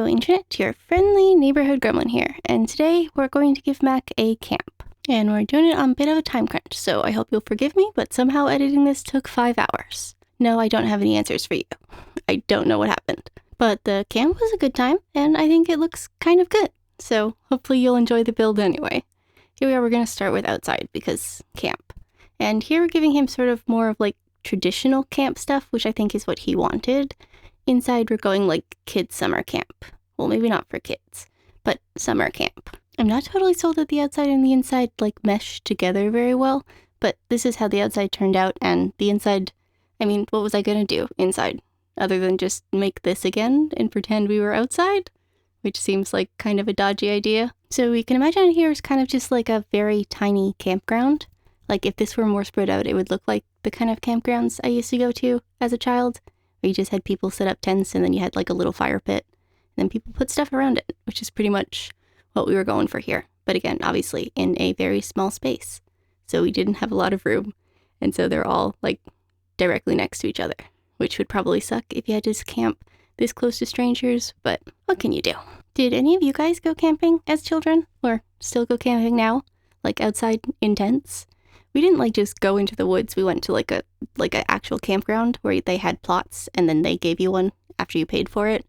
Internet, your friendly neighborhood gremlin here, and today we're going to give Mac a camp. And we're doing it on a bit of a time crunch, so I hope you'll forgive me, but somehow editing this took 5 hours. No, I don't have any answers for you. I don't know what happened. But the camp was a good time, and I think it looks kind of good, so hopefully you'll enjoy the build anyway. Here we are, we're going to start with outside, because camp. And here we're giving him sort of more of like traditional camp stuff, which I think is what he wanted. Inside, we're going like kids' summer camp. Well, maybe not for kids, but summer camp. I'm not totally sold that the outside and the inside like mesh together very well, but this is how the outside turned out, and the inside, I mean, what was I gonna do inside? Other than just make this again and pretend we were outside? Which seems like kind of a dodgy idea. So we can imagine here is kind of just like a very tiny campground. Like if this were more spread out, it would look like the kind of campgrounds I used to go to as a child, where you just had people set up tents and then you had like a little fire pit, and then people put stuff around it, which is pretty much what we were going for here. But again, obviously in a very small space. So we didn't have a lot of room, and so they're all like directly next to each other, which would probably suck if you had to camp this close to strangers, but what can you do? Did any of you guys go camping as children, or still go camping now, like outside in tents? We didn't like just go into the woods. We went to like a actual campground where they had plots, and then they gave you one after you paid for it,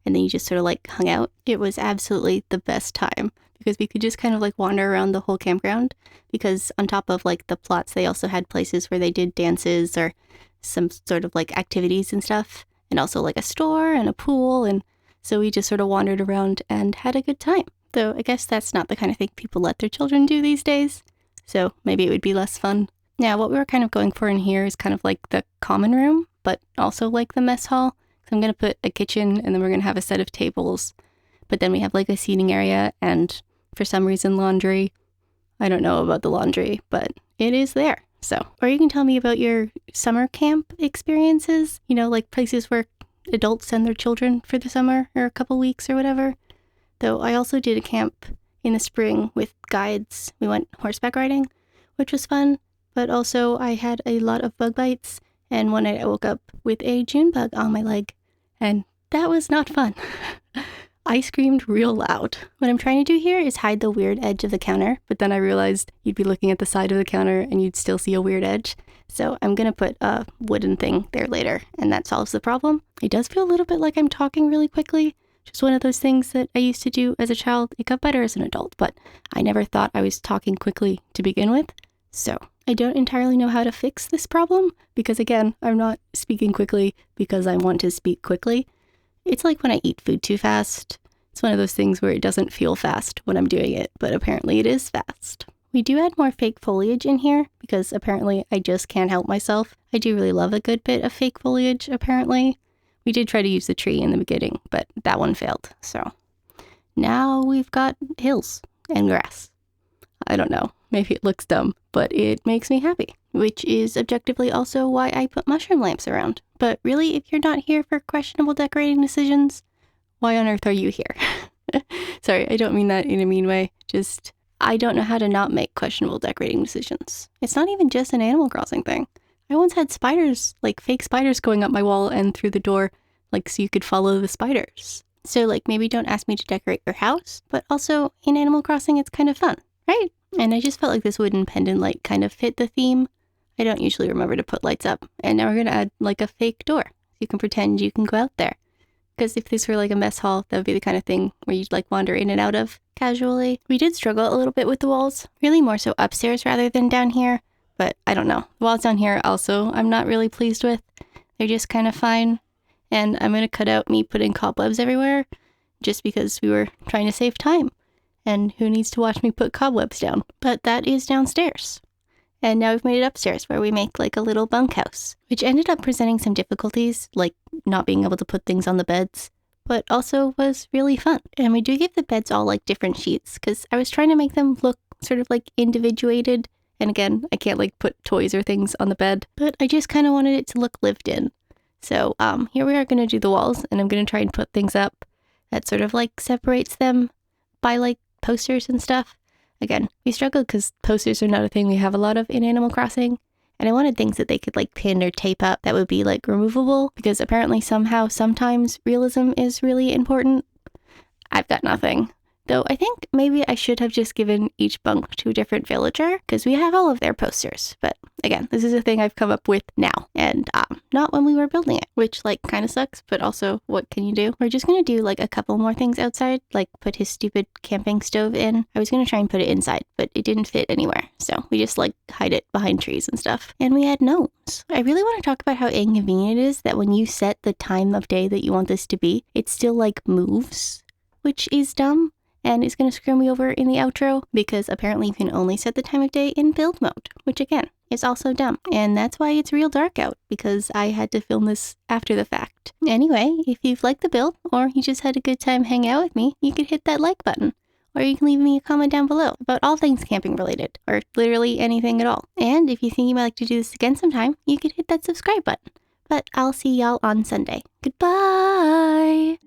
and then you just sort of like hung out. It was absolutely the best time because we could just kind of like wander around the whole campground, because on top of like the plots, they also had places where they did dances or some sort of like activities and stuff, and also like a store and a pool, and so we just sort of wandered around and had a good time. Though I guess that's not the kind of thing people let their children do these days, so maybe it would be less fun. Now, what we were kind of going for in here is kind of like the common room, but also like the mess hall. So I'm going to put a kitchen, and then we're going to have a set of tables, but then we have like a seating area, and for some reason laundry. I don't know about the laundry, but it is there. So, or you can tell me about your summer camp experiences, you know, like places where adults send their children for the summer or a couple weeks or whatever. Though I also did a camp in the spring with guides. We went horseback riding, which was fun, but also I had a lot of bug bites, and one night I woke up with a June bug on my leg, and that was not fun. I screamed real loud. What I'm trying to do here is hide the weird edge of the counter, but then I realized you'd be looking at the side of the counter and you'd still see a weird edge. So I'm gonna put a wooden thing there later, and that solves the problem. It does feel a little bit like I'm talking really quickly. Just one of those things that I used to do as a child. It got better as an adult, but I never thought I was talking quickly to begin with. So I don't entirely know how to fix this problem, because again, I'm not speaking quickly because I want to speak quickly. It's like when I eat food too fast. It's one of those things where it doesn't feel fast when I'm doing it, but apparently it is fast. We do add more fake foliage in here because apparently I just can't help myself. I do really love a good bit of fake foliage, apparently. We did try to use the tree in the beginning, but that one failed. So now we've got hills and grass. I don't know. Maybe it looks dumb, but it makes me happy, which is objectively also why I put mushroom lamps around. But really, if you're not here for questionable decorating decisions, why on earth are you here? Sorry, I don't mean that in a mean way. Just, I don't know how to not make questionable decorating decisions. It's not even just an Animal Crossing thing. I once had spiders, like fake spiders going up my wall and through the door, like so you could follow the spiders. So like maybe don't ask me to decorate your house, but also in Animal Crossing it's kind of fun, right? And I just felt like this wooden pendant light kind of fit the theme. I don't usually remember to put lights up, and now we're going to add like a fake door. You can pretend you can go out there. Because if this were like a mess hall, that would be the kind of thing where you'd like wander in and out of casually. We did struggle a little bit with the walls, really more so upstairs rather than down here, but I don't know. The walls down here also I'm not really pleased with. They're just kind of fine, and I'm going to cut out me putting cobwebs everywhere just because we were trying to save time. And who needs to watch me put cobwebs down? But that is downstairs. And now we've made it upstairs where we make like a little bunkhouse, which ended up presenting some difficulties, like not being able to put things on the beds, but also was really fun. And we do give the beds all like different sheets because I was trying to make them look sort of like individuated. And again, I can't like put toys or things on the bed, but I just kind of wanted it to look lived in. So here we are going to do the walls, and I'm going to try and put things up that sort of like separates them by like posters and stuff. Again, we struggled because posters are not a thing we have a lot of in Animal Crossing, and I wanted things that they could like pin or tape up that would be like removable, because apparently somehow sometimes realism is really important. I've got nothing. Though I think maybe I should have just given each bunk to a different villager, because we have all of their posters. But again, this is a thing I've come up with now, and not when we were building it, which like kind of sucks, but also what can you do? We're just gonna do like a couple more things outside, like put his stupid camping stove in. I was gonna try and put it inside, but it didn't fit anywhere, so we just like hide it behind trees and stuff. And we had gnomes. I really want to talk about how inconvenient it is that when you set the time of day that you want this to be, it still like moves, which is dumb. And it's going to screw me over in the outro because apparently you can only set the time of day in build mode, which again is also dumb. And that's why it's real dark out, because I had to film this after the fact. Anyway, if you've liked the build or you just had a good time hanging out with me, you could hit that like button. Or you can leave me a comment down below about all things camping related, or literally anything at all. And if you think you might like to do this again sometime, you could hit that subscribe button. But I'll see y'all on Sunday. Goodbye!